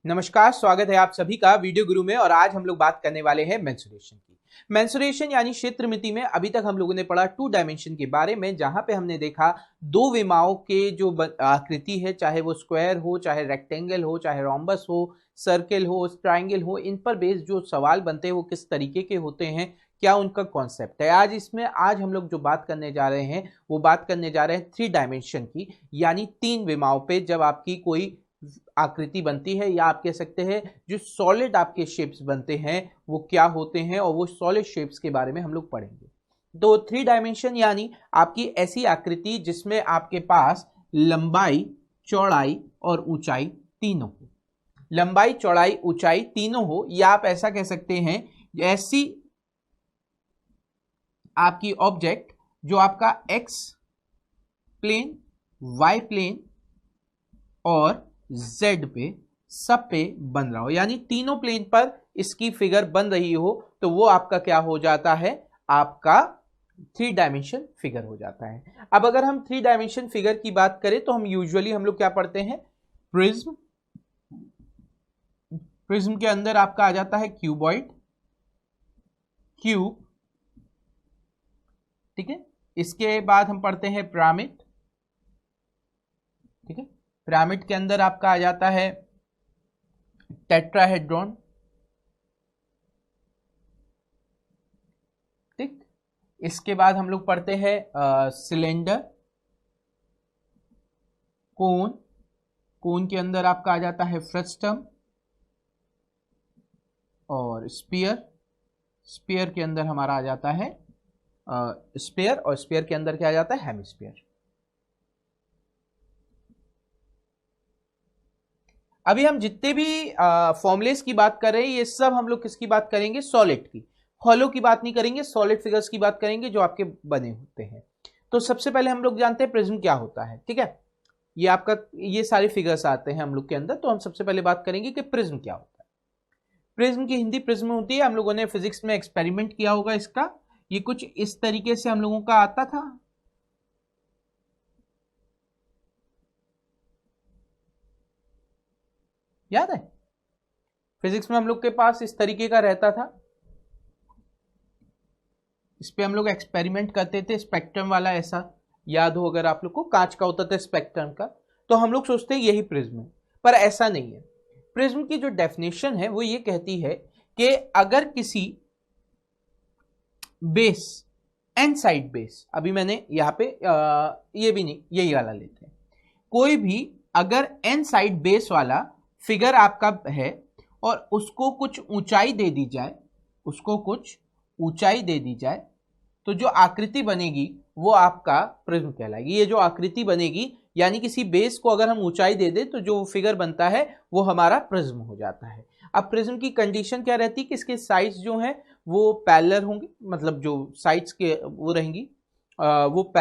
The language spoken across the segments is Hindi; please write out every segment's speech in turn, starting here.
नमस्कार, स्वागत है आप सभी का वीडियो गुरु में। और आज हम लोग बात करने वाले हैं मेंसुरेशन की। मेंसुरेशन यानी क्षेत्र मिति में अभी तक हम लोगों ने पढ़ा टू डायमेंशन के बारे में, जहां पे हमने देखा दो विमाओं के जो आकृति है, चाहे वो स्क्वायर हो, चाहे रेक्टेंगल हो, चाहे रोम्बस हो, सर्किल हो, ट्राइंगल हो, इन पर बेस्ड जो सवाल बनते हैं वो किस तरीके के होते हैं, क्या उनका कॉन्सेप्ट है। आज हम लोग जो बात करने जा रहे हैं वो बात करने जा रहे हैं थ्री डायमेंशन की, यानी तीन विमाओं पे जब आपकी कोई आकृति बनती है, या आप कह सकते हैं जो सॉलिड आपके शेप्स बनते हैं वो क्या होते हैं, और वो सॉलिड शेप्स के बारे में हम लोग पढ़ेंगे। तो थ्री डायमेंशन यानी आपकी ऐसी आकृति जिसमें आपके पास लंबाई, चौड़ाई और ऊंचाई तीनों हो। लंबाई, चौड़ाई, ऊंचाई तीनों हो, या आप ऐसा कह सकते हैं ऐसी आपकी ऑब्जेक्ट जो आपका एक्स प्लेन, वाई प्लेन और जेड पे सब पे बन रहा हो, यानी तीनों प्लेन पर इसकी फिगर बन रही हो, तो वो आपका क्या हो जाता है, आपका थ्री डायमेंशन फिगर हो जाता है। अब अगर हम थ्री डायमेंशन फिगर की बात करें तो हम यूजुअली हम लोग क्या पढ़ते हैं, प्रिज्म। प्रिज्म के अंदर आपका आ जाता है क्यूबॉइड, क्यूब, ठीक है। इसके बाद हम पढ़ते हैं पिरामिड, ठीक है। पिरामिड के अंदर आपका आ जाता है टेट्राहेड्रॉन, ठीक। इसके बाद हम लोग पढ़ते हैं सिलेंडर, कोन, कोन के अंदर आपका आ जाता है फ्रस्टम, और स्पीयर, स्पीयर के अंदर हमारा आ जाता है स्पीयर, और स्पीयर के अंदर क्या आ जाता है, हेमिस्फीयर। अभी हम जितने भी फॉर्मुलेस की बात कर रहे हैं ये सब हम लोग किसकी बात करेंगे, सॉलिड की। हॉलो की बात नहीं करेंगे, सॉलिड फिगर्स की बात करेंगे जो आपके बने होते हैं। तो सबसे पहले हम लोग जानते हैं प्रिज्म क्या होता है, ठीक है। ये आपका ये सारे फिगर्स आते हैं हम लोग के अंदर, तो हम सबसे पहले बात करेंगे कि प्रिज्म क्या होता है। प्रिज्म की हिंदी प्रिज्म होती है, हम लोगों ने फिजिक्स में एक्सपेरिमेंट किया होगा इसका। ये कुछ इस तरीके से हम लोगों का आता था, याद है। फिजिक्स में हम लोग के पास इस तरीके का रहता था, इस पे हम लोग एक्सपेरिमेंट करते थे, स्पेक्ट्रम वाला, ऐसा याद हो अगर आप लोग को, कांच का होता था स्पेक्ट्रम का। तो हम लोग सोचते हैं यही प्रिज्म है, पर ऐसा नहीं है। प्रिज्म की जो डेफिनेशन है वो ये कहती है कि अगर किसी बेस, एन साइड बेस, अभी मैंने यहाँ पे ये भी नहीं, यही वाला लेते हैं, कोई भी अगर एन साइड बेस वाला फिगर आपका है और उसको कुछ ऊंचाई दे दी जाए, उसको कुछ ऊंचाई दे दी जाए, तो जो आकृति बनेगी वो आपका प्रिज्म कहलाएगी। ये जो आकृति बनेगी, यानी किसी बेस को अगर हम ऊंचाई दे दें तो जो फिगर बनता है वो हमारा प्रिज्म हो जाता है। अब प्रिज्म की कंडीशन क्या रहती है कि इसके साइड्स जो हैं वो पैरेलल होंगे, मतलब जो साइड्स के वो रहेंगी वो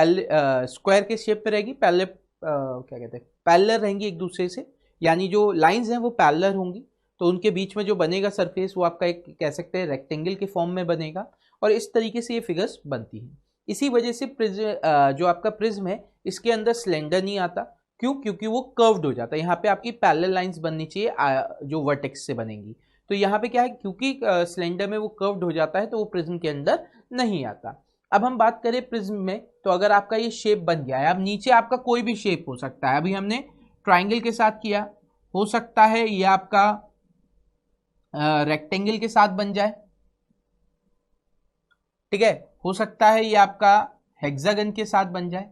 स्क्वायर के शेप पे रहेगी, पैरेलल क्या कहते हैं, पैरेलल रहेंगी एक दूसरे से, यानी जो लाइंस हैं वो पैरेलल होंगी। तो उनके बीच में जो बनेगा सरफेस वो आपका एक कह सकते हैं रेक्टेंगल के फॉर्म में बनेगा, और इस तरीके से ये फिगर्स बनती हैं। इसी वजह से जो आपका प्रिज्म है इसके अंदर सिलेंडर नहीं आता। क्यों? क्योंकि वो कर्व्ड हो जाता है। यहाँ पे आपकी पैरेलल लाइंस बननी चाहिए जो वर्टेक्स से बनेंगी। तो यहाँ पे क्या है, क्योंकि सिलेंडर में वो कर्व्ड हो जाता है तो वो प्रिज्म के अंदर नहीं आता। अब हम बात करें प्रिज्म में, तो अगर आपका ये शेप बन गया है, अब नीचे आपका कोई भी शेप हो सकता है। अभी हमने ट्राइंगल के साथ किया, हो सकता है ये आपका रेक्टेंगल के साथ बन जाए, ठीक है। हो सकता है ये आपका हेक्सागन के साथ बन जाए।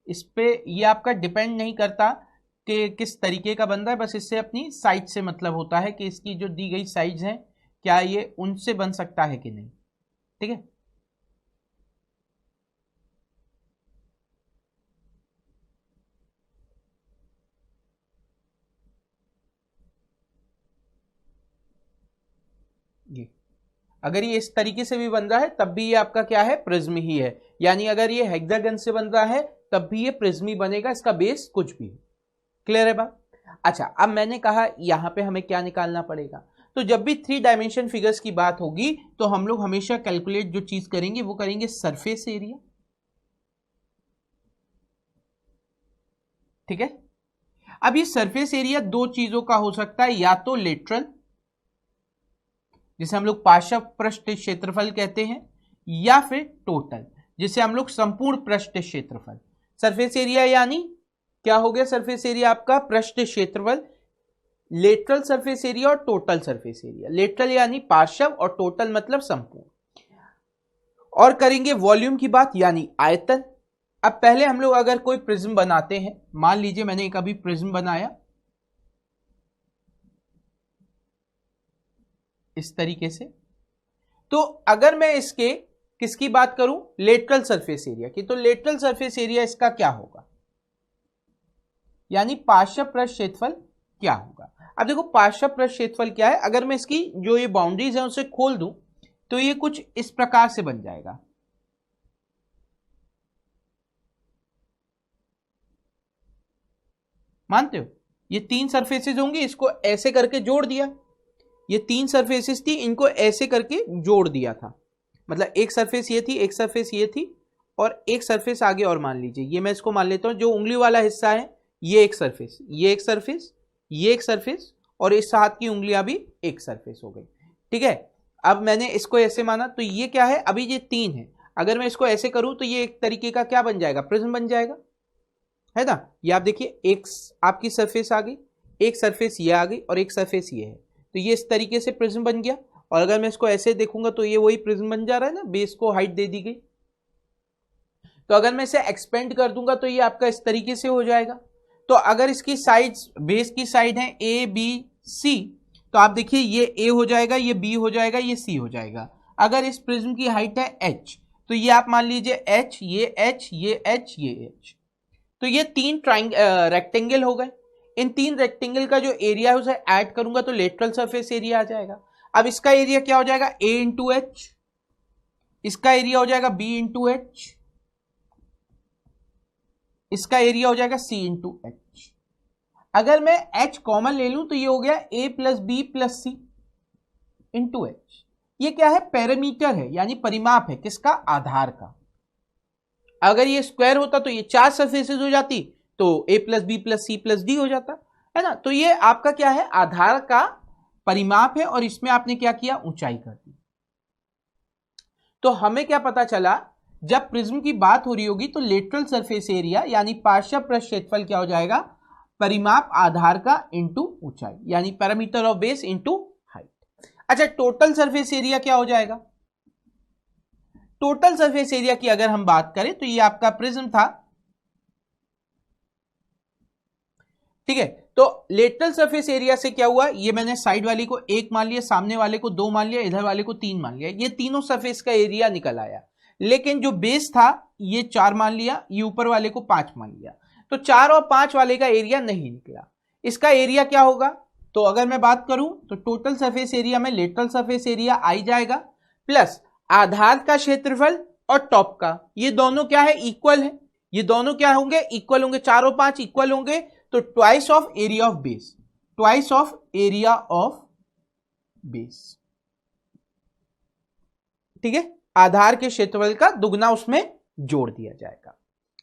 इस पे ये आपका डिपेंड नहीं करता कि किस तरीके का बन रहा है, बस इससे अपनी साइड से मतलब होता है कि इसकी जो दी गई साइड्स हैं क्या ये उनसे बन सकता है कि नहीं, ठीक है। ये अगर ये इस तरीके से भी बन रहा है तब भी ये आपका क्या है, प्रिज्म ही है। यानी अगर ये हेक्सागन से बन रहा है तब भी ये प्रिज्म ही बनेगा, इसका बेस कुछ भी है। क्लियर है बात? अच्छा, अब मैंने कहा यहां पे हमें क्या निकालना पड़ेगा। तो जब भी थ्री डायमेंशन फिगर्स की बात होगी तो हम लोग हमेशा कैलकुलेट जो चीज करेंगे वो करेंगे सरफेस एरिया, ठीक है। अब ये सरफेस एरिया दो चीजों का हो सकता है, या तो लेटरल जिसे हम लोग पार्श्व पृष्ठ क्षेत्रफल कहते हैं, या फिर टोटल जिसे हम लोग संपूर्ण पृष्ठ क्षेत्रफल। सरफेस एरिया यानी क्या हो गया? सरफेस एरिया आपका पृष्ठ क्षेत्रफल, लेटरल सरफेस एरिया और टोटल सरफेस एरिया। लेटरल यानी पार्श्व और टोटल मतलब संपूर्ण। और करेंगे वॉल्यूम की बात यानी आयतन। अब पहले हम लोग अगर कोई प्रिज्म बनाते हैं, मान लीजिए मैंने एक अभी प्रिज्म बनाया इस तरीके से, तो अगर मैं इसके किसकी बात करूं? लेटरल सरफेस एरिया की, तो लेटरल सरफेस एरिया इसका क्या होगा? यानी पार्श्व पृष्ठ क्षेत्रफल क्या होगा? अब देखो पार्श्व पृष्ठ क्षेत्रफल क्या है, अगर मैं इसकी जो ये बाउंड्रीज है उसे खोल दूं तो ये कुछ इस प्रकार से बन जाएगा। मानते हो? ये तीन सरफेसेस होंगी, इसको ऐसे करके जोड़ दिया। ये तीन सरफेसेस थी, इनको ऐसे करके जोड़ दिया था। मतलब एक सरफेस ये थी, एक सरफेस ये थी, और एक सरफेस आगे और मान लीजिए ये मैं इसको मान लेता हूं, जो उंगली वाला हिस्सा है ये एक सरफेस, ये एक सरफेस, ये एक सरफेस, और इस हाथ की उंगलियां भी एक सरफेस हो गई। ठीक है। अब मैंने इसको ऐसे माना, तो ये क्या है? अभी ये तीन है, अगर मैं इसको ऐसे करूं तो ये एक तरीके का क्या बन जाएगा? प्रिज्म बन जाएगा, है ना। ये आप देखिए, एक आपकी सरफेस आ गई, एक सरफेस ये आ गई, और एक सरफेस ये है, तो ये इस तरीके से प्रिज्म बन गया। और अगर मैं इसको ऐसे देखूंगा तो ये वही प्रिज्म बन जा रहा है ना, बेस को हाइट दे दी गई। तो अगर मैं इसे एक्सपेंड कर दूंगा तो ये आपका इस तरीके से हो जाएगा। तो अगर इसकी साइड्स, बेस की साइड है ए बी सी, तो आप देखिए ये ए हो जाएगा, ये बी हो जाएगा, ये सी हो जाएगा। अगर इस प्रिज्म की हाइट है एच, तो ये आप मान लीजिए एच, ये एच, ये एच, ये एच, तो ये तीन रेक्टेंगल हो गए। इन तीन रेक्टेंगल का जो एरिया है उसे ऐड करूंगा तो लेटरल सरफेस एरिया आ जाएगा। अब इसका एरिया क्या हो जाएगा? ए इंटू एच, इसका एरिया हो जाएगा बी इंटू एच, इसका एरिया हो जाएगा सी इंटू एच। अगर मैं एच कॉमन ले लूं तो ये हो गया ए प्लस बी प्लस सी इंटू एच। ये क्या है? पैरामीटर है, यानी परिमाप है किसका? आधार का। अगर ये स्क्वायर होता तो ये चार सरफेसेस हो जाती, तो A plus B plus C plus D हो जाता, है ना। तो ये आपका क्या है? आधार का परिमाप है, और इसमें आपने क्या किया? ऊंचाई कर दी। तो हमें क्या पता चला? जब प्रिज्म की बात हो रही होगी तो लेटरल सरफेस एरिया यानी पार्श्व पृष्ठ क्षेत्रफल क्या हो जाएगा? परिमाप आधार का इंटू ऊंचाई, यानी parameter of base into height. अच्छा, टोटल सरफेस एरिया क्या हो जाएगा? टोटल सरफेस एरिया की अगर हम बात करें तो ये आपका प्रिज्म था, ठीक है। तो लेटरल सरफेस एरिया से क्या हुआ? ये मैंने साइड वाली को एक मान लिया, सामने वाले को दो मान लिया, इधर वाले को तीन मान लिया, ये तीनों सरफेस का एरिया निकल आया। लेकिन जो बेस था ये चार मान लिया, ये ऊपर वाले को पांच मान लिया, तो चार और पांच वाले का एरिया नहीं निकला। इसका एरिया क्या होगा? तो अगर मैं बात करूं तो टोटल सरफेस एरिया में लेटरल सरफेस एरिया आई जाएगा, प्लस आधार का क्षेत्रफल और टॉप का, ये दोनों क्या है? इक्वल है। ये दोनों क्या होंगे? इक्वल होंगे। चार और पांच इक्वल होंगे, तो twice of area of base, twice of area of base, ठीक है। आधार के क्षेत्रफल का दुगना उसमें जोड़ दिया जाएगा।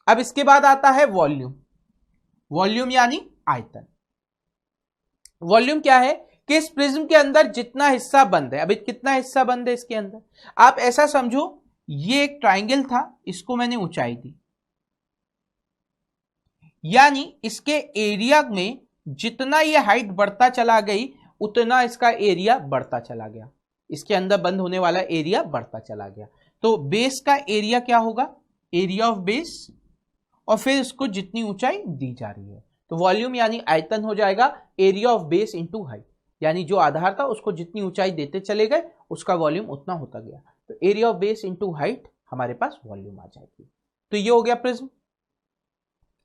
अब इसके बाद आता है वॉल्यूम। वॉल्यूम यानी आयतन। वॉल्यूम क्या है? कि इस प्रिज्म के अंदर जितना हिस्सा बंद है, अभी कितना हिस्सा बंद है इसके अंदर? आप ऐसा समझो, ये एक ट्राइंगल था, इसको मैंने ऊंचाई दी, यानी इसके एरिया में जितना ये हाइट बढ़ता चला गई उतना इसका एरिया बढ़ता चला गया, इसके अंदर बंद होने वाला एरिया बढ़ता चला गया। तो बेस का एरिया क्या होगा? एरिया ऑफ बेस, और फिर इसको जितनी ऊंचाई दी जा रही है, तो वॉल्यूम यानी आयतन हो जाएगा area of base into height, यानी जो आधार था उसको जितनी ऊंचाई देते चले गए उसका वॉल्यूम उतना होता गया। तो area of base into height हमारे पास वॉल्यूम आ जाएगी। तो ये हो गया प्रिज्म,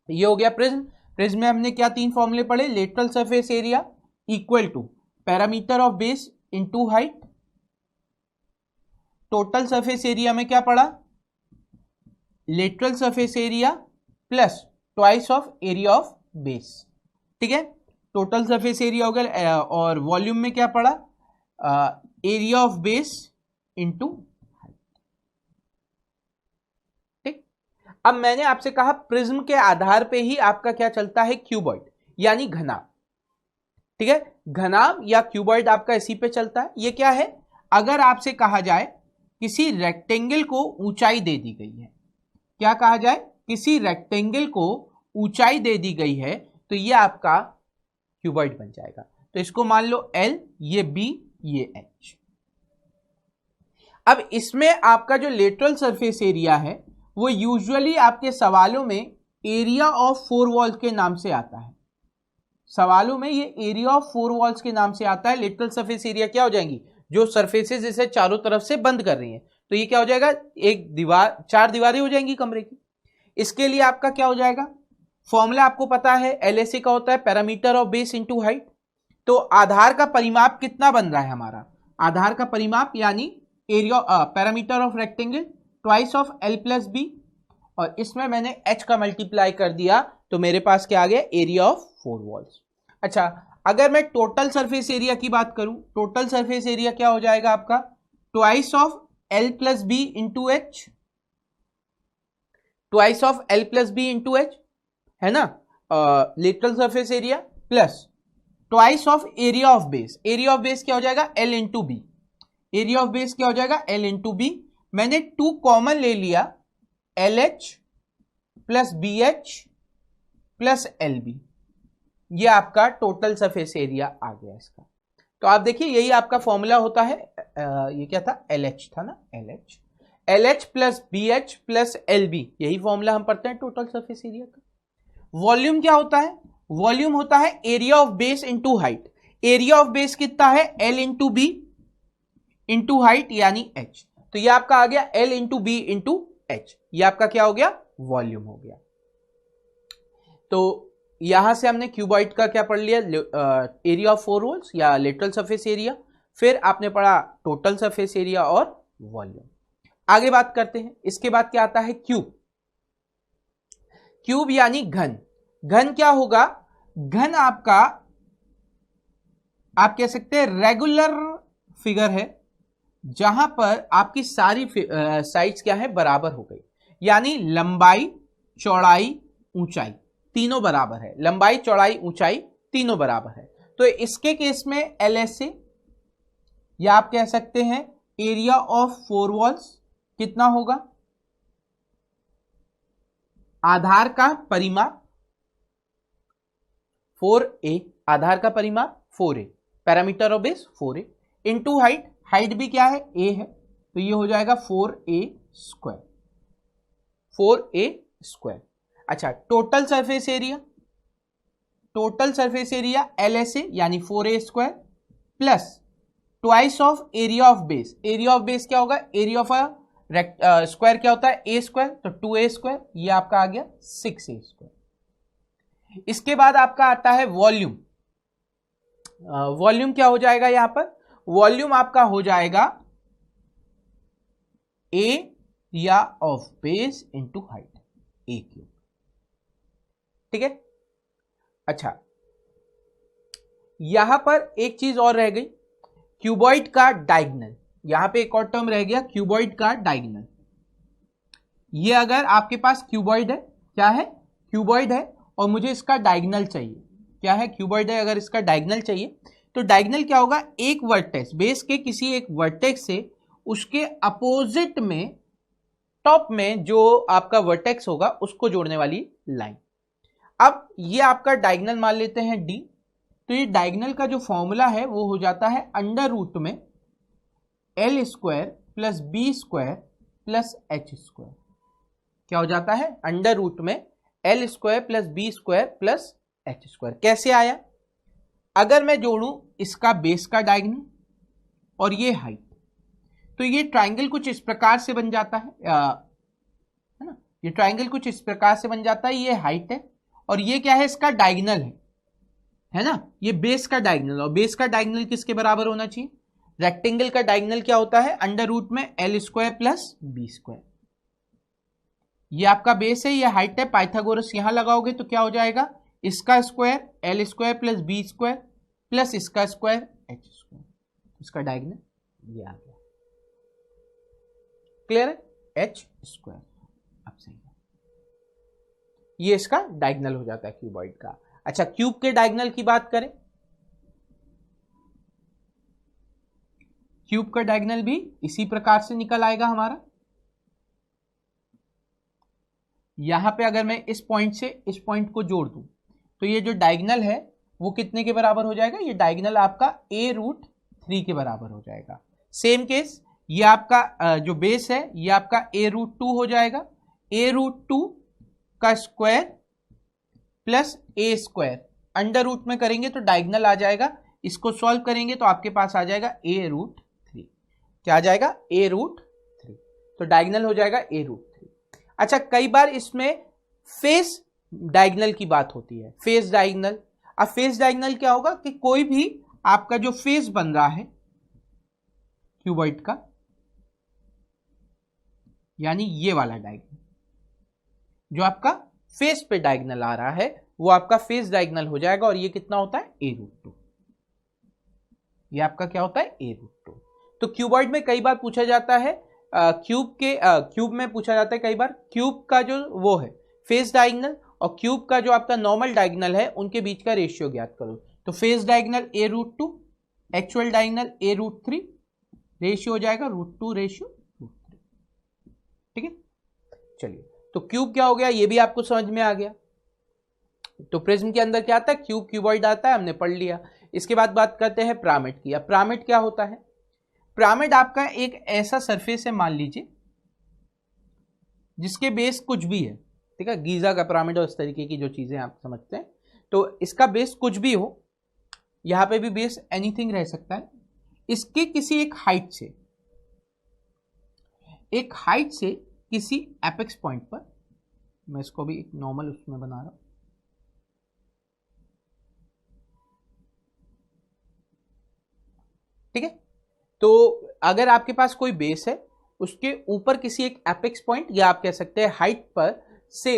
ये हो गया प्रिज्म। प्रिज्म में हमने क्या तीन फॉर्मूले पढ़े? Lateral surface area equal to parameter of base into height. Total surface area में क्या पढ़ा? Lateral surface area plus twice of area of base, ठीक है। टोटल सरफेस एरिया हो गया। और वॉल्यूम में क्या पढ़ा? Area of base into height, ठीक। अब मैंने आपसे कहा प्रिज्म के आधार पे ही आपका क्या चलता है, क्यूबॉइड यानी घनाभ। ठीक है, घनाभ या क्यूबॉइड आपका इसी पे चलता है। ये क्या है, अगर आपसे कहा जाए किसी रेक्टेंगल को ऊंचाई दे दी गई है, क्या कहा जाए, किसी रेक्टेंगल को ऊंचाई दे दी गई है, तो ये आपका क्यूबॉइड बन जाएगा। तो इसको मान लो L, ये B, ये H। अब इसमें आपका जो लेटरल सरफेस एरिया है वो यूजुअली आपके सवालों में एरिया ऑफ फोर वॉल्स के नाम से आता है। सवालों में ये एरिया ऑफ फोर वॉल्स के नाम से आता है। लेटरल सरफेस एरिया क्या हो जाएंगी, जो सरफेसेस इसे चारों तरफ से बंद कर रही हैं, तो ये क्या हो जाएगा, एक दीवार, चार दीवारें हो जाएंगी कमरे की। इसके लिए आपका क्या हो जाएगा, फॉर्मूला आपको पता है, LSA का होता है parameter of base into height. तो आधार का परिमाप कितना बन रहा है हमारा, आधार का परिमाप यानी area parameter of rectangle twice of L plus B, और इसमें मैंने H का मल्टीप्लाई कर दिया, तो मेरे पास क्या आ गया, एरिया ऑफ फोर वॉल्स। अच्छा, अगर मैं टोटल सरफेस एरिया की बात करूं, टोटल सरफेस एरिया क्या हो जाएगा आपका, twice of L plus B into H, twice of L plus B into H, है ना, lateral surface area plus twice of area of base. Area of base क्या हो जाएगा, L into B, area of base क्या हो जाएगा, L इंटू बी। मैंने 2 कॉमन ले लिया, LH plus BH plus LB, ये आपका टोटल सरफेस एरिया आ गया इसका। तो आप देखिए यही आपका फॉर्मूला होता है, ये क्या था, LH था ना, LH plus BH plus LB, यही फॉर्मूला हम पढ़ते हैं टोटल सरफेस एरिया का। वॉल्यूम क्या होता है, वॉल्यूम होता है area of base into height. Area of base कितना है, L into B into height यानी H। तो ये आपका आ गया L into B into H, ये आपका क्या हो गया, वॉल्यूम हो गया। तो यहां से हमने क्यूबॉइड का क्या पढ़ लिया, एरिया ऑफ फोर वॉल्स या लेटरल सरफेस एरिया, फिर आपने पढ़ा टोटल सरफेस एरिया और वॉल्यूम। आगे बात करते हैं, इसके बाद क्या आता है, क्यूब। क्यूब यानी घन। घन क्या होगा, घन आपका आप कह सकते हैं रेगुलर फिगर है, जहां पर आपकी सारी साइड्स क्या है, बराबर हो गई, यानी लंबाई चौड़ाई ऊंचाई तीनों बराबर है, लंबाई चौड़ाई ऊंचाई तीनों बराबर है। तो इसके केस में LSA या आप कह सकते हैं एरिया ऑफ फोर वॉल्स कितना होगा, आधार का परिमाप 4a, आधार का परिमाप 4a, parameter of base 4a into height, height भी क्या है, a है, तो ये हो जाएगा 4a स्क्वायर, 4a स्क्वायर। अच्छा, total surface area, total surface area LSA यानी 4a square plus twice of area of base. Area of base क्या होगा, एरिया ऑफ स्क्वायर क्या होता है, a स्क्वायर, तो 2a स्क्वायर, ये आपका आ गया 6a स्क्वायर। इसके बाद आपका आता है वॉल्यूम। वॉल्यूम क्या हो जाएगा यहां पर, वॉल्यूम आपका हो जाएगा area of base into height, A cube. ठीक है, अच्छा यहां पर एक चीज और रह गई, क्यूबॉइड का डायगोनल। यहां पे एक और टर्म रह गया, क्यूबॉइड का डायगोनल। ये अगर आपके पास क्यूबॉइड है, क्या है, क्यूबॉइड है, और मुझे इसका डायगोनल चाहिए, क्या है, क्यूबॉइड है, अगर इसका डायगोनल चाहिए, तो डायगोनल क्या होगा, एक वर्टेक्स, बेस के किसी एक वर्टेक्स से उसके अपोजिट में टॉप में जो आपका वर्टेक्स होगा उसको जोड़ने वाली लाइन। अब ये आपका डायगोनल मान लेते हैं D, तो ये डायगोनल का जो फॉर्मूला है वो हो जाता है अंडर रूट में L square plus B square plus H square. क्या हो जाता है, अंडर रूट में L square plus B square plus H square. कैसे आया, अगर मैं जोड़ूं इसका बेस का डायगोनल और ये हाइट, तो ये ट्राइंगल कुछ इस प्रकार से बन जाता है ना, ये ट्राइंगल कुछ इस प्रकार से बन जाता है, ये हाइट है और ये क्या है, इसका डायगोनल है ना, ये बेस का डायगोनल, और बेस का डायगोनल किसके बराबर होना चाहिए, रेक्टेंगल का डायगोनल क्या होता है, अंडर रूट में L square plus B square. ये आपका बेस है, ये हाइट है, पाइथागोरस यहां लगाओगे तो क्या हो जाएगा, इसका square L square plus B square plus इसका स्क्वायर H स्क्वायर, इसका डायगोनल ये आ गया। क्लियर है, H स्क्वायर। अब सही है, ये इसका डायगोनल हो जाता है क्यूबॉइड का। अच्छा, क्यूब के डायगोनल की बात करें, क्यूब का डायगोनल भी इसी प्रकार से निकल आएगा हमारा। यहां पे अगर मैं इस पॉइंट से इस पॉइंट को जोड़ दूं तो ये जो डायगोनल है वो कितने के बराबर हो जाएगा, ये डायगोनल आपका a√3 के बराबर हो जाएगा। सेम केस ये आपका जो बेस है ये आपका a√2 हो जाएगा। a√2 का square plus a square under root में करेंगे तो डायगोनल आ जाएगा, इसको सॉल्व करेंगे तो आपके पास आ जाएगा a√3। क्या आ जाएगा, a√3, तो डायगोनल हो जाएगा a√3। अच्छा, कई बार इसमें फेस डायगोनल की बात होती है, फेस डायगोनल। अब फेस डायगोनल क्या होगा कि कोई भी आपका जो फेस बन रहा है क्यूबॉइड का, यानी ये वाला डायगोनल जो आपका फेस पे डायगोनल आ रहा है वो आपका फेस डायगोनल हो जाएगा, और ये कितना होता है, a√2। ये आपका क्या होता है, a√2। तो क्यूबॉइड में कई बार पूछा जाता है, क्यूब में पूछा जाता है कई बार, क्यूब का जो वो है फेस डायगोनल और क्यूब का जो आपका नॉर्मल डायगोनल है उनके बीच का रेशियो ज्ञात करो। तो face diagonal a√2, actual diagonal a√3, ratio हो जाएगा √2:√3। ठीक है, चलिए, तो क्यूब क्या हो गया ये भी आपको समझ में आ गया। तो प्रिज्म के अंदर क्या आता है, क्यूब, क्यूबॉइड आता है, हमने पढ़ लिया। इसके बाद बात करते हैं पिरामिड की। अब पिरामिड क्या होता है, पिरामिड आपका एक ऐसा सरफेस है, मान लीजिए जिसके बेस कुछ भी है, ठीक है, गीजा का पिरामिड और इस तरीके की जो चीजें आप समझते हैं, तो इसका बेस कुछ भी हो, यहां पे भी बेस एनीथिंग रह सकता है। इसके किसी एक हाइट से किसी एपेक्स पॉइंट पर, मैं इसको भी एक नॉर्मल उसमें बना रहा हूं, ठीक है। तो अगर आपके पास कोई बेस है, उसके ऊपर किसी एक एपेक्स पॉइंट या आप कह सकते हैं हाइट पर से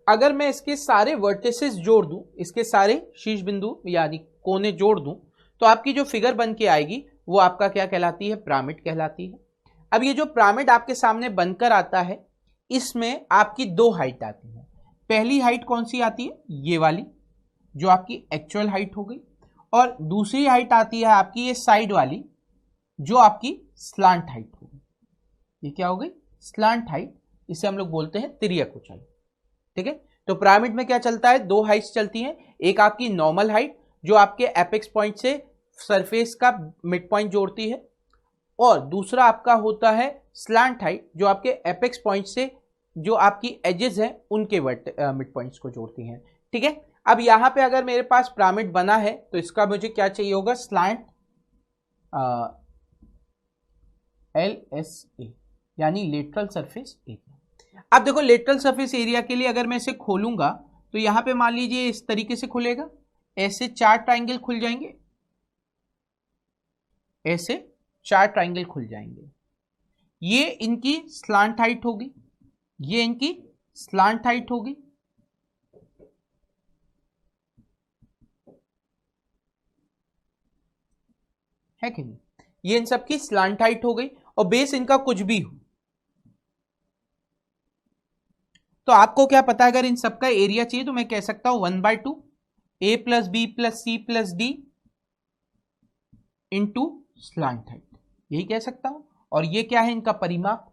अगर मैं इसके सारे वर्टिसेस जोड़ दूं, इसके सारे शीर्ष बिंदु यानी कोने जोड़ दूं, तो आपकी जो फिगर बन के आएगी वो आपका क्या कहलाती है, पिरामिड कहलाती है। अब ये जो पिरामिड आपके सामने बनकर आता है, इसमें आपकी दो हाइट आती है। पहली हाइट कौन सी आती है, ये वाली जो आपकी एक्चुअल हाइट हो गई, और दूसरी हाइट आती है आपकी ये साइड वाली जो आपकी स्लांट हाइट हो गई। ये क्या हो गई, स्लांट हाइट, इसे हम लोग बोलते हैं तिर्यक ऊंचाई। ठीक है, तो पिरामिड में क्या चलता है, दो हाइट्स चलती हैं, एक आपकी नॉर्मल हाइट जो आपके एपेक्स पॉइंट से सरफेस का मिड पॉइंट जोड़ती है, और दूसरा आपका होता है स्लांट हाइट जो आपके एपेक्स पॉइंट से जो आपकी एजेस हैं उनके मिड पॉइंट्स को जोड़ती हैं। ठीक है, अब यहां पे अगर मेरे पास पिरामिड बना है तो इसका मुझे क्या चाहिए होगा, स्लांट LSA यानी लेटरल सरफेस एरिया। अब देखो, लेटरल सरफेस एरिया के लिए अगर मैं इसे खोलूंगा तो यहां पे मान लीजिए इस तरीके से खुलेगा, ऐसे 4 ट्राइंगल खुल जाएंगे, ऐसे 4 ट्राइंगल खुल जाएंगे। ये इनकी स्लांट हाइट होगी, ये इनकी स्लांट हाइट होगी, है कि नहीं, ये इन सब की स्लांट हाइट हो गई, और बेस इनका कुछ भी हो। तो आपको क्या पता है, अगर इन सबका एरिया चाहिए तो मैं कह सकता हूं 1/2 A + B + C + D into slant height, यही कह सकता हूं। और ये क्या है, इनका परिमाप,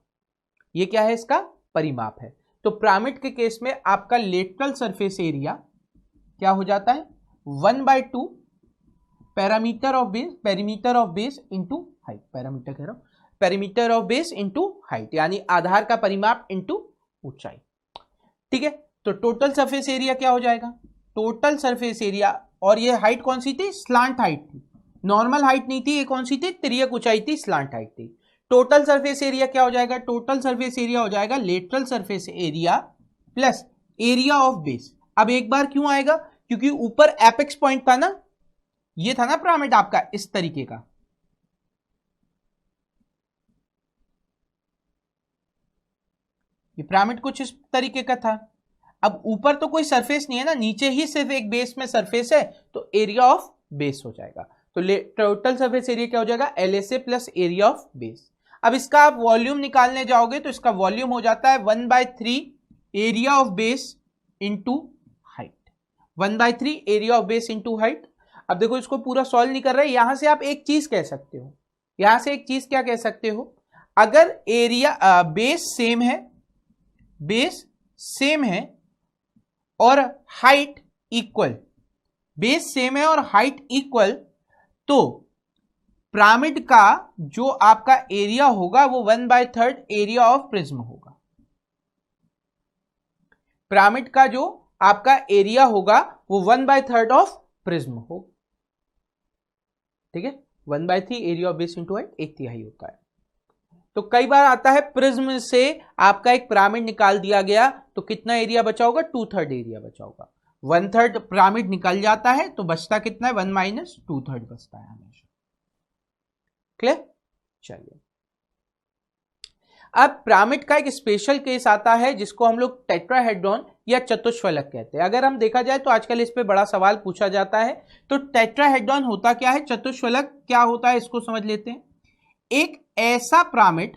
ये क्या है, इसका परिमाप है। तो पिरामिड के केस में आपका लेटरल सरफेस एरिया क्या हो जाता है, 1/2 parameter of base into height, parameter कह रहा हूं, perimeter of base into height, यानी आधार का परिमाप इंटू ऊंचाई। ठीक है, तो टोटल सरफेस एरिया क्या हो जाएगा, टोटल सरफेस एरिया, और ये हाइट कौन सी थी, स्लांट हाइट थी, नॉर्मल हाइट नहीं थी, ये कौन सी थी, तिर्यक ऊंचाई थी, स्लांट हाइट थी। टोटल सरफेस एरिया क्या हो जाएगा, टोटल सरफेस एरिया हो जाएगा lateral surface area plus area of base. अब एक बार क्यों आएगा, क्योंकि ऊपर एपेक्स पॉइंट था ना, ये था ना पिरामिड आपका इस तरीके का, ये पिरामिड कुछ इस तरीके का था। अब ऊपर तो कोई सरफेस नहीं है ना, नीचे ही सिर्फ एक बेस में सरफेस है, तो एरिया ऑफ बेस हो जाएगा। तो टोटल सरफेस एरिया क्या हो जाएगा, LSA plus area of base. अब इसका आप वॉल्यूम निकालने जाओगे तो इसका वॉल्यूम हो जाता है 1/3 area of base into height, 1/3 area of base into height. अब देखो इसको पूरा सॉल्व नहीं कर रहे, यहां से आप एक चीज कह सकते हो, यहां से एक चीज क्या कह सकते हो, अगर एरिया बेस सेम है, बेस सेम है और हाइट इक्वल, बेस सेम है और हाइट इक्वल, तो पिरामिड का जो आपका एरिया होगा वो 1/3 एरिया ऑफ प्रिज्म होगा। पिरामिड का जो आपका एरिया होगा वो 1/3 ऑफ प्रिज्म होगा, ठीक है। 1/3 area of base into height, 1/3 होता है। तो कई बार आता है प्रिज्म से आपका एक पिरामिड निकाल दिया गया तो कितना एरिया बचा होगा, 2/3 एरिया बचा होगा। 1/3 पिरामिड निकल जाता है तो बचता कितना है, 1 - 2/3 बचता है हमेशा। क्लियर? चलिए, अब पिरामिड का एक स्पेशल केस आता है जिसको हम लोग टेट्राहेड्रॉन या चतुष्फलक कहते हैं। अगर हम देखा जाए तो आजकल इस पे बड़ा सवाल पूछा जाता है। तो टेट्राहेड्रॉन होता क्या है, चतुष्फलक क्या होता है, इसको समझ लेते हैं। एक ऐसा पिरामिड,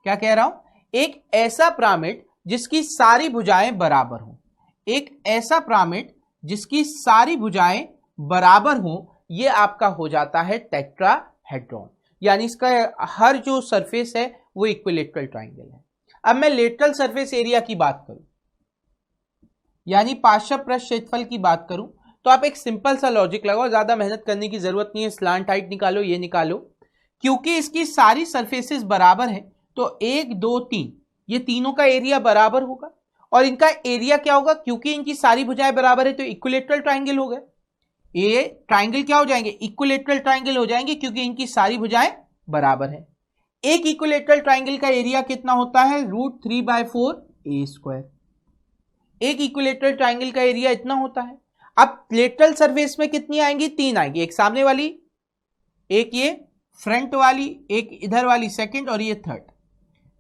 क्या कह रहा हूं, एक ऐसा पिरामिड जिसकी सारी भुजाएं बराबर हो, एक ऐसा पिरामिड जिसकी सारी भुजाएं बराबर हो, यह आपका हो जाता है टेट्राहेड्रॉन, यानी इसका हर जो सरफेस है वो इक्विलेटरल ट्राइंगल है। अब मैं लेटरल सरफेस एरिया की बात करूं, यानी पार्श्व पृष्ठ क्षेत्रफल की बात करूं, तो आप एक सिंपल सा लॉजिक लगाओ, ज्यादा मेहनत करने की जरूरत नहीं है। स्लांट हाइट निकालो, ये निकालो, क्योंकि इसकी सारी सरफेसेस बराबर है तो 1 2 3 ये तीनों का एरिया बराबर होगा। और इनका एरिया क्या होगा, क्योंकि इनकी सारी भुजाएं बराबर है तो इक्विलेटरल ट्राइंगल हो गए। ये ट्राइंगल क्या हो जाएंगे, इक्विलेटरल ट्राइंगल हो जाएंगे, क्योंकि इनकी सारी भुजाएं बराबर है। एक इक्विलेटरल ट्राइंगल का एरिया कितना होता है, √3/4 a²। एक इक्विलेटरल ट्राइंगल का एरिया इतना होता है। अब लेटरल सरफेस में कितनी आएंगी, 3 आएंगी, एक सामने वाली, एक ये फ्रंट वाली, एक इधर वाली सेकंड और ये थर्ड,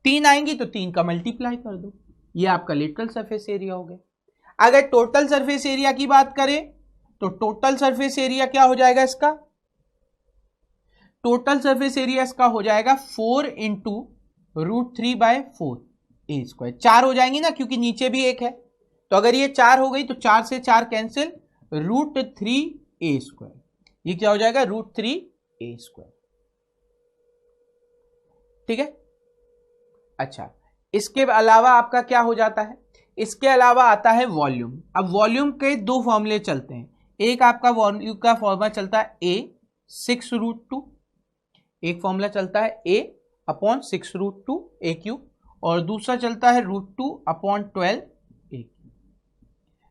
3 आएंगी तो 3 का मल्टीप्लाई कर दो, ये आपका लेटरल सरफेस एरिया हो गया। अगर टोटल सरफेस एरिया की बात करें तो टोटल सरफेस एरिया क्या हो जाएगा इसका, टोटल सरफेस एरिया इसका हो जाएगा 4 × √3/4 a²। 4 हो जाएंगी ना, क्योंकि नीचे भी एक है, तो अगर ये 4 हो गई तो 4 से 4 कैंसिल, √3 a², ये क्या हो जाएगा, √3 a², ठीक है। अच्छा, इसके अलावा आपका क्या हो जाता है, इसके अलावा आता है वॉल्यूम। अब वॉल्यूम के दो फॉर्मूले चलते हैं, एक आपका वॉल्यूम का फॉर्मूला चलता है a 6√2, एक फॉर्मूला चलता है a/6√2 a³, और दूसरा चलता है √2/12 a³।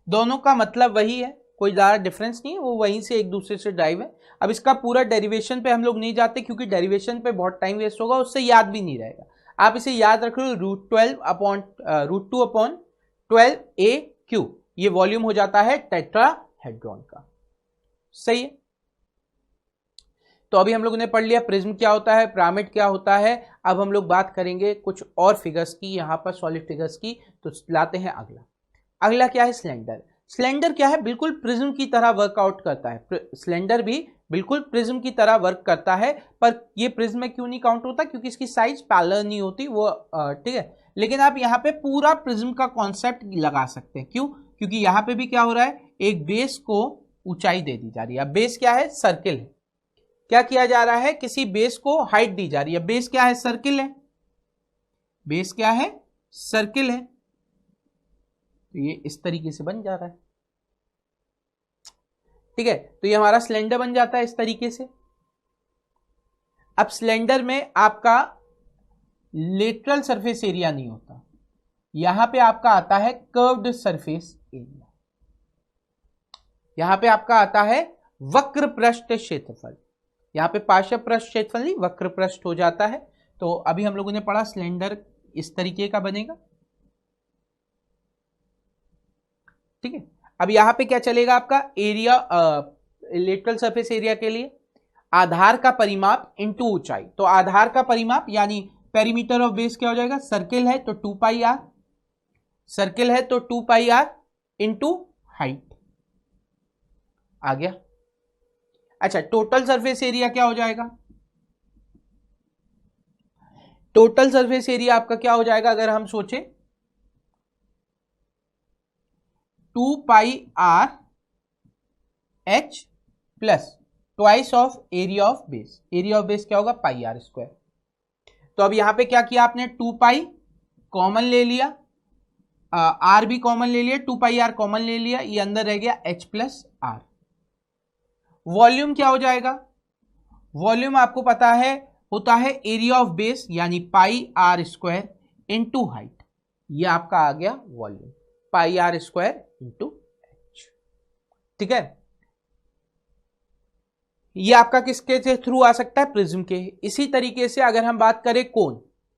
दोनों का मतलब वही है, कोई ज़्यादा डिफरेंस नहीं है, वो वहीं से एक दूसरे से ड्राइव है। अब इसका पूरा डेरिवेशन पे हम लोग नहीं जाते, क्योंकि डेरिवेशन पे बहुत टाइम वेस्ट होगा, उससे याद भी नहीं रहेगा। आप इसे याद रख लो, √2/12 a³, ये वॉल्यूम हो जाता है टेट्राहेड्रॉन का, सही है। तो अभी हम लोगों ने पढ़ लिया प्रिज्म क्या होता है, पिरामिड क्या होता है। अब हम लोग बात करेंगे कुछ और फिगर्स की, यहां पर सॉलिड फिगर्स की। तो लाते हैं अगला, अगला क्या है, सिलेंडर। सिलेंडर क्या है, बिल्कुल प्रिज्म की तरह वर्कआउट करता है, सिलेंडर भी बिल्कुल प्रिज्म की तरह वर्क करता है। पर ये प्रिज्म में क्यों नहीं काउंट होता, क्योंकि इसकी साइज पैरेलल नहीं होती, वो ठीक है। लेकिन आप यहाँ पे पूरा प्रिज्म का कॉन्सेप्ट लगा सकते हैं, क्यों, क्योंकि यहाँ पे भी क्या हो रहा है, एक बेस को ऊंचाई दे दी जा रही है। अब बेस क्या है, सर्किल है, क्या किया जा रहा है, किसी बेस को हाइट दी जा रही है। बेस क्या है, सर्किल है, बेस क्या है, सर्किल है, तो ये इस तरीके से बन जा रहा है, ठीक है। तो ये हमारा सिलेंडर बन जाता है इस तरीके से। अब सिलेंडर में आपका लेटरल सरफेस एरिया नहीं होता, यहां पे आपका आता है कर्व्ड सरफेस एरिया, यहां पे आपका आता है वक्र पृष्ठ क्षेत्रफल। यहां पे पार्श्व पृष्ठ क्षेत्रफल नहीं, वक्र पृष्ठ हो जाता है। तो अभी हम लोगों ने पढ़ा सिलेंडर इस तरीके का बनेगा, ठीक है। अब यहां पे क्या चलेगा, आपका एरिया लेटरल सरफेस एरिया के लिए आधार का परिमाप इनटू ऊंचाई। तो आधार का परिमाप यानी पेरीमीटर ऑफ बेस क्या हो जाएगा, सर्किल है तो 2πr, सर्किल है तो 2πr इनटू हाइट आ गया। अच्छा, टोटल सरफेस एरिया क्या हो जाएगा, टोटल सरफेस एरिया आपका क्या हो जाएगा, अगर हम सोचें 2 pi R H plus twice of area of base. Area of base क्या होगा? Pi R square. तो अब यहां पे क्या किया आपने? 2 पाई कॉमन ले लिया, आर भी कॉमन ले लिया, 2 पाई आर कॉमन ले लिया, ये अंदर रह गया एच प्लस आर। वॉल्यूम क्या हो जाएगा? वॉल्यूम आपको पता है होता है एरिया ऑफ बेस यानी pi R square into height. ये आपका आ गया volume, pi R square into H. ठीक है, ये आपका किसके से थ्रू आ सकता है? प्रिज्म के। इसी तरीके से अगर हम बात करें कोन,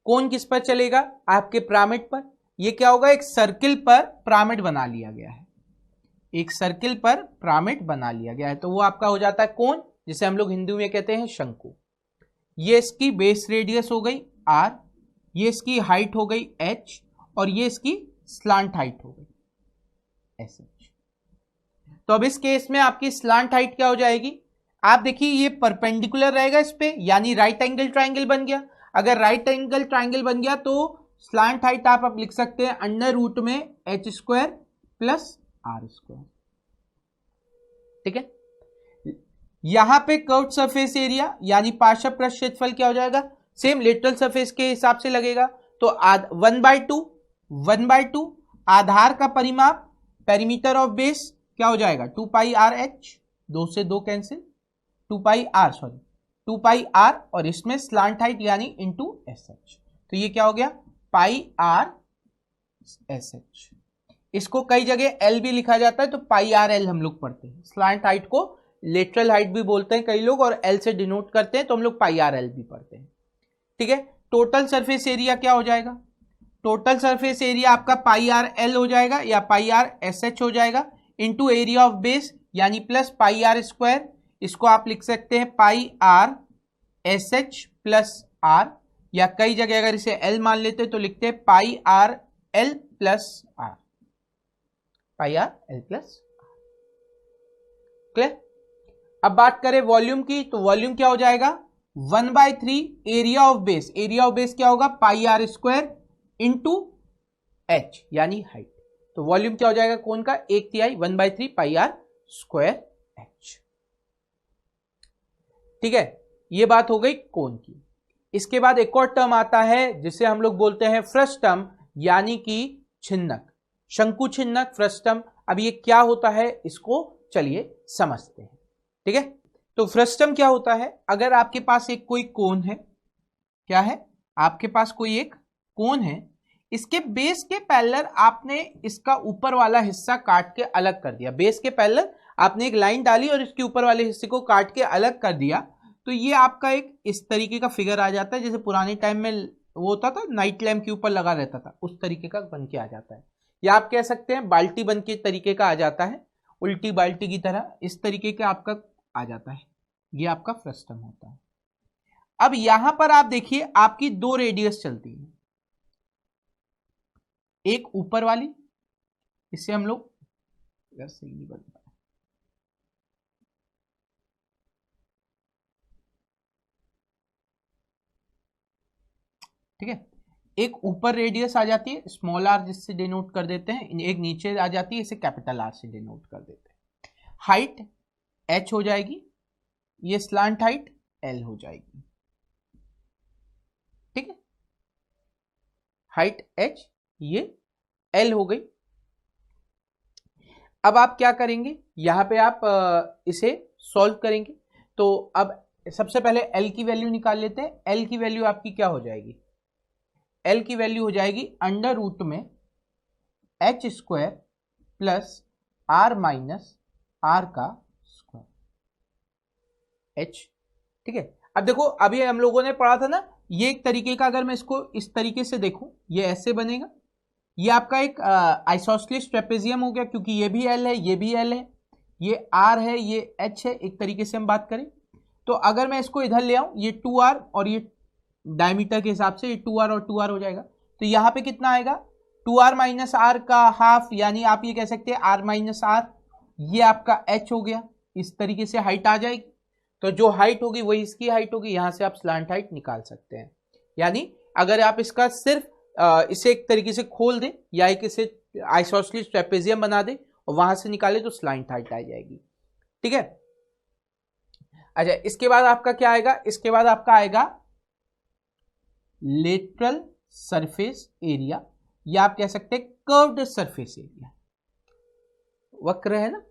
कोन किस पर चलेगा? आपके पिरामिड पर। ये क्या होगा? एक सर्किल पर पिरामिड बना लिया गया है, एक सर्किल पर पिरामिड बना लिया गया है, तो वो आपका हो जाता है कोन, जिसे हम लोग हिंदी में कहते हैं शंकु। ये इसकी बेस रेडियस हो गई r, ये इसकी हाइट हो गई h, और ये इसकी स्लांट हाइट हो गई एस। तो अब इस केस में आपकी स्लांट हाइट क्या हो जाएगी? आप देखिए ये परपेंडिकुलर रहेगा इस पे, यानी राइट एंगल ट्राइंगल बन गया। अगर राइट एंगल ट्राइंगल बन गया तो स्लांट हाइट आप अब लिख सकते हैं अंडर रूट में H square plus R square. ठीक है, यहां पे कर्व्ड सरफेस एरिया यानी पार्श्व पृष्ठ क्षेत्रफल क्या हो जाएगा? सेम लेटरल सरफेस के हिसाब से लगेगा, तो 1/2 आधार का परिमाप, पेरीमीटर ऑफ बेस क्या हो जाएगा? 2 पाई आर एच, 2 से 2 कैंसिल, 2 पाई आर और इसमें स्लांट हाइट यानी इंटू एस एच। तो ये क्या हो गया? पाई आर एस एच। इसको कई जगह एल भी लिखा जाता है, तो पाई आर एल हम लोग पढ़ते हैं। स्लांट हाइट को लेटरल हाइट भी बोलते हैं कई लोग, और एल से डिनोट करते हैं, तो हम लोग पाई आर एल भी पढ़ते हैं। ठीक है, टोटल सरफेस एरिया क्या हो जाएगा? टोटल सरफेस एरिया आपका पाई आर एल हो जाएगा या पाई आर एस एच हो जाएगा, इंटू एरिया ऑफ बेस यानी प्लस पाई आर स्क्वायर। इसको आप लिख सकते हैं pi R S H plus R, या कई जगह अगर इसे एल मान लेते तो लिखते हैं pi R L plus R, pi R L plus R. Clear? अब बात करें वॉल्यूम की, तो वॉल्यूम क्या हो जाएगा? 1/3 area of base. Area of base क्या होगा? Pi R square into H यानी हाइट। तो वॉल्यूम क्या हो जाएगा कोन का? 1/3 1/3 पाई आर स्क्वायर एच। ठीक है, ये बात हो गई कोन की। इसके बाद एक और टर्म आता है जिसे हम लोग बोलते हैं फ्रस्टम, यानी कि छिन्नक, शंकु छिन्नक, फ्रस्टम। अब ये क्या होता है इसको चलिए समझते हैं। ठीक है, तो फ्रस्टम क्या होता है? अगर आपके पास एक कोई कोन है, क्या है? आपके पास कोई एक कोन है, इसके बेस के पैरेलल आपने इसका ऊपर वाला हिस्सा काट के अलग कर दिया। बेस के पैरेलल आपने एक लाइन डाली और इसके ऊपर वाले हिस्से को काट के अलग कर दिया, तो ये आपका एक इस तरीके का फिगर आ जाता है, जैसे पुराने टाइम में वो होता था नाइट लैम्प के ऊपर लगा रहता था, उस तरीके का बन के आ जाता है। या आप कह सकते हैं बाल्टी बन के तरीके का आ जाता है, उल्टी बाल्टी की तरह इस तरीके का आपका आ जाता है। ये आपका फ्रस्टम होता है। अब यहां पर आप देखिए आपकी 2 रेडियस चलती है, एक ऊपर वाली, इससे हम लोग सही नहीं बन पाए, ठीक है, एक ऊपर रेडियस आ जाती है स्मॉल आर जिससे डिनोट कर देते हैं, एक नीचे आ जाती है इसे कैपिटल आर से डिनोट कर देते हैं। हाइट एच हो जाएगी, ये स्लांट हाइट एल हो जाएगी। ठीक है, हाइट एच ये एल हो गई। अब आप क्या करेंगे, यहां पे आप इसे सॉल्व करेंगे। तो अब सबसे पहले एल की वैल्यू निकाल लेते हैं। एल की वैल्यू आपकी क्या हो जाएगी? एल की वैल्यू हो जाएगी अंडर रूट में H square plus R minus R का स्क्वायर एच। ठीक है, अब देखो अभी हम लोगों ने पढ़ा था ना, ये एक तरीके का, अगर मैं इसको इस तरीके से देखूं, ये ऐसे बनेगा। ये आपका एक आइसोसेलेस ट्रेपेजियम हो गया, क्योंकि ये भी एल है, ये भी एल है, ये आर है, ये एच है। एक तरीके से हम बात करें तो अगर मैं इसको इधर ले आऊं, ये 2r और ये डायमीटर के हिसाब से ये 2r और 2r हो जाएगा, तो यहां पे कितना आएगा? 2r माइनस आर का हाफ, यानी आप ये कह सकते हैं r माइनस आर, ये आपका h हो गया। इस तरीके से हाइट आ जाएगी, तो जो हाइट होगी वही इसकी हाइट होगी। यहां से आप स्लांट हाइट निकाल सकते हैं। यानी अगर आप इसका सिर्फ इसे एक तरीके से खोल दें या एक इसे आइसोसेलेस ट्रेपेजियम बना दें और वहां से निकाले तो स्लाइंट हाइट आ जाएगी। ठीक है। अच्छा, इसके बाद आपका क्या आएगा, इसके बाद आपका आएगा लेटरल सरफेस एरिया, या आप कह सकते हैं कर्व्ड सरफेस एरिया, वक्र है ना।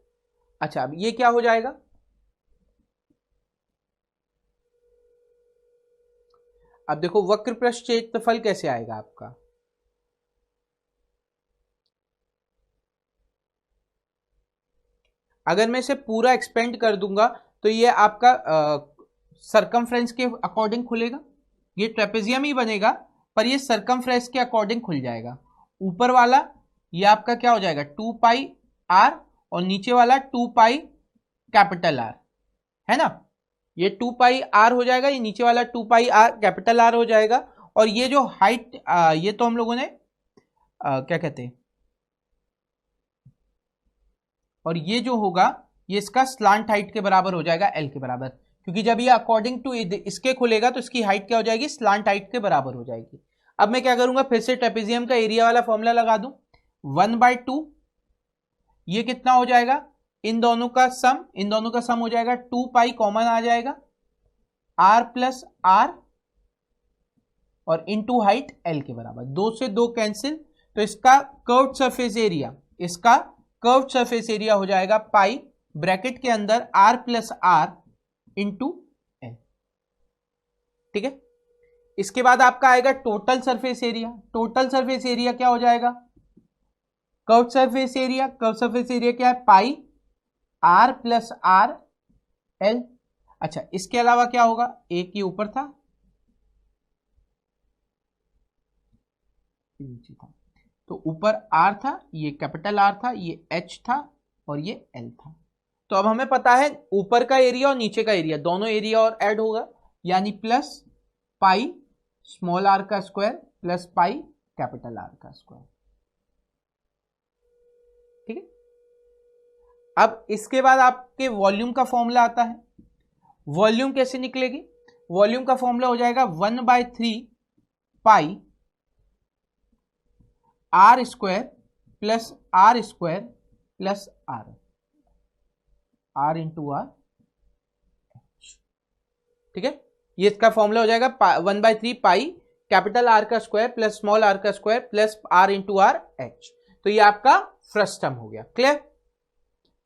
अच्छा, अब ये क्या हो जाएगा, अब देखो वक्र पृष्ठ क्षेत्रफल कैसे आएगा आपका, अगर मैं इसे पूरा एक्सपेंड कर दूंगा तो ये आपका सरकमफ्रेंस के अकॉर्डिंग खुलेगा, ये ट्रेपेजियम ही बनेगा पर ये सरकमफ्रेंस के अकॉर्डिंग खुल जाएगा। ऊपर वाला ये आपका क्या हो जाएगा 2 पाई आर, और नीचे वाला 2 पाई कैपिटल आर, है ना। ये 2 पाई आर हो जाएगा, ये नीचे वाला 2 पाई आर कैपिटल आर हो जाएगा। और ये जो हाइट ये तो हम लोगों ने क्या कहते हैं, और ये जो होगा ये इसका स्लांट हाइट के बराबर हो जाएगा एल के बराबर, क्योंकि जब ये अकॉर्डिंग टू इसके खुलेगा तो इसकी हाइट क्या हो जाएगी, स्लांट हाइट के बराबर हो जाएगी। अब मैं क्या करूंगा, फिर से ट्रेपेजियम का एरिया वाला फॉर्मूला लगा दूं, 1/2, ये कितना हो जाएगा, इन दोनों का सम हो जाएगा 2 पाई, कॉमन आ जाएगा आर प्लस आर, और इनटू हाइट एल के बराबर, 2 से 2 कैंसिल, तो इसका कर्व्ड सरफेस एरिया, इसका कर्व्ड सरफेस एरिया हो जाएगा पाई ब्रैकेट के अंदर R plus R into L. ठीक है। इसके बाद आपका आएगा total surface area, total surface area क्या हो जाएगा, curved surface area, curved surface area क्या है, pi R plus R L. अच्छा, इसके अलावा क्या होगा, एक ही ऊपर था, तो ऊपर आर था, ये कैपिटल आर था, ये एच था और ये एल था। तो अब हमें पता है ऊपर का एरिया और नीचे का एरिया दोनों एरिया और ऐड होगा, यानी प्लस पाई स्मॉल आर का स्क्वायर प्लस पाई कैपिटल आर का स्क्वायर। ठीक है। अब इसके बाद आपके वॉल्यूम का फॉर्मूला आता है, वॉल्यूम कैसे निकलेगी, वॉल्यूम का फॉर्मूला हो जाएगा 1/3 pi R square plus R square plus R into R. ठीक है, ये इसका फॉर्मूला हो जाएगा 1/3 पाई कैपिटल आर का स्क्वायर प्लस स्मॉल आर का square plus R into R H. तो ये आपका फ्रस्टम हो गया, क्लियर।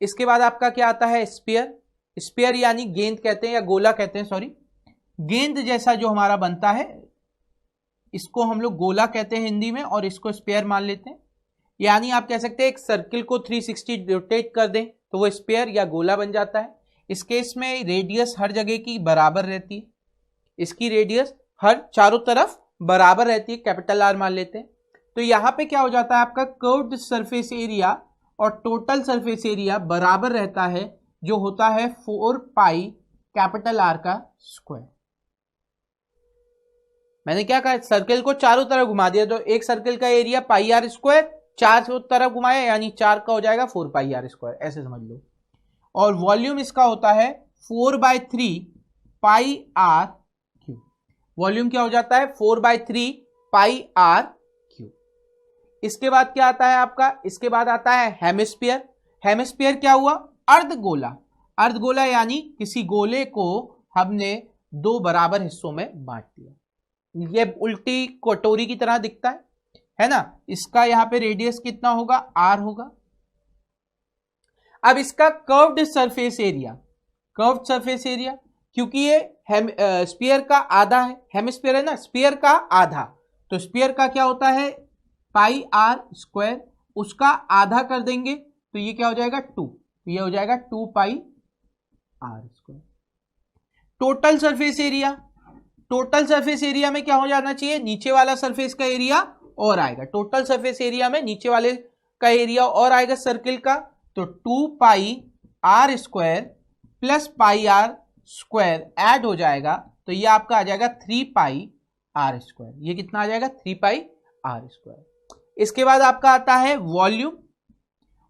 इसके बाद आपका क्या आता है, स्फीयर, स्फीयर यानी गेंद कहते हैं या गोला कहते हैं, सॉरी, गेंद जैसा जो हमारा बनता है इसको हम लोग गोला कहते हैं हिंदी में, और इसको स्फीयर मान लेते हैं। यानी आप कह सकते हैं एक सर्किल को 360 रोटेट कर दें तो वो स्फीयर या गोला बन जाता है। इस केस में रेडियस हर जगह की बराबर रहती है, इसकी रेडियस हर चारों तरफ बराबर रहती है, कैपिटल आर मान लेते हैं। तो यहां पे क्या हो जाता है, आपका कर्व्ड सरफेस एरिया और टोटल सरफेस एरिया बराबर रहता है, जो होता है 4 पाई कैपिटल आर का स्क्वायर। मैंने क्या कहा, सर्किल को चारों तरफ घुमा दिया, तो एक सर्किल का एरिया पाई आर स्क्वायर, 4 तरफ घुमाया यानी 4 का हो जाएगा 4 पाई आर स्क्वायर, ऐसे समझ लो। और वॉल्यूम इसका होता है 4/3 पाई आर क्यूब, वॉल्यूम क्या हो जाता है 4/3 पाई आर क्यूब। इसके बाद क्या आता है आपका, इसके बाद आता है हेमिस्फीयर। हेमिस्फीयर क्या हुआ, अर्धगोला, अर्धगोला यानी किसी गोले को हमने 2 बराबर हिस्सों में बांट दिया, ये उल्टी कटोरी की तरह दिखता है ना। इसका यहां पे रेडियस कितना होगा, आर होगा। अब इसका curved surface area, curved surface area, क्योंकि ये स्फीयर का आधा है, हेमिस्फीयर है ना, स्फीयर का आधा, तो स्फीयर का क्या होता है पाई आर स्क्वायर, उसका आधा कर देंगे तो ये क्या हो जाएगा 2, तो ये हो जाएगा 2 pi R square. Total surface area, total surface area में क्या हो जाना चाहिए, नीचे वाला सरफेस का एरिया और आएगा, टोटल सरफेस एरिया में नीचे वाले का एरिया और आएगा सर्किल का, तो 2 pi R square plus pi R square add हो जाएगा, तो ये आपका आ जाएगा 3 पाई आर स्क्वायर। ये कितना आ जाएगा 3 पाई आर स्क्वायर। इसके बाद आपका आता है वॉल्यूम,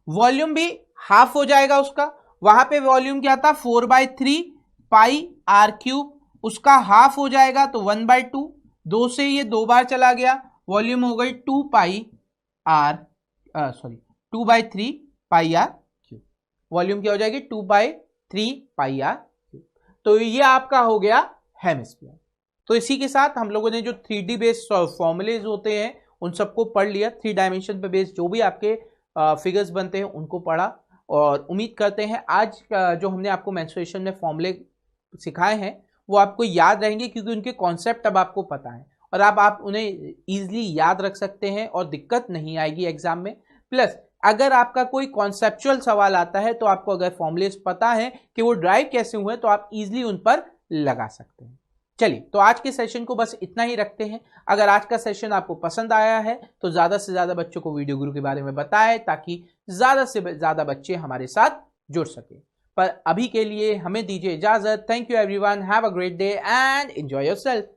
वॉल्यूम भी हाफ हो जाएगा उसका, वहां पे वॉल्यूम क्या था 4/3 पाई आर क्यूब, उसका हाफ हो जाएगा तो 1/2, 2 से ये 2 बार चला गया, वॉल्यूम हो गई 2 pi R 2/3 pi R cube, volume क्या हो जाएगी 2/3 पाई आर क्यूब। तो ये आपका हो गया हेमिस्फीयर। तो इसी के साथ हम लोगों ने जो 3D बेस्ड फॉर्मूलेज होते हैं उन सबको पढ़ लिया, 3 डायमेंशन पे बेस्ड जो भी आपके फिगर्स बनते हैं उनको पढ़ा, और उम्मीद करते हैं आज जो हमने आपको मेंस्ट्रुएशन में फॉर्मूले सिखाए हैं वो आपको याद रहेंगे, क्योंकि उनके कॉन्सेप्ट अब आपको पता है और आप उन्हें इजीली याद रख सकते हैं और दिक्कत नहीं आएगी एग्जाम में। प्लस अगर आपका कोई कॉन्सेप्चुअल सवाल आता है तो आपको अगर फॉर्मूलेज पता है कि वो ड्राइव कैसे हुए तो आप इजीली उन पर लगा सकते हैं। चलिए, तो आज के सेशन को बस इतना ही रखते हैं। अगर आज का सेशन आपको पसंद आया है तो ज्यादा से ज्यादा बच्चों को वीडियो गुरु के बारे में बताएं, ताकि ज्यादा से ज्यादा बच्चे हमारे साथ जुड़ सके। पर अभी के लिए हमें दीजिए इजाजत। Thank you everyone, have a great day and enjoy yourself.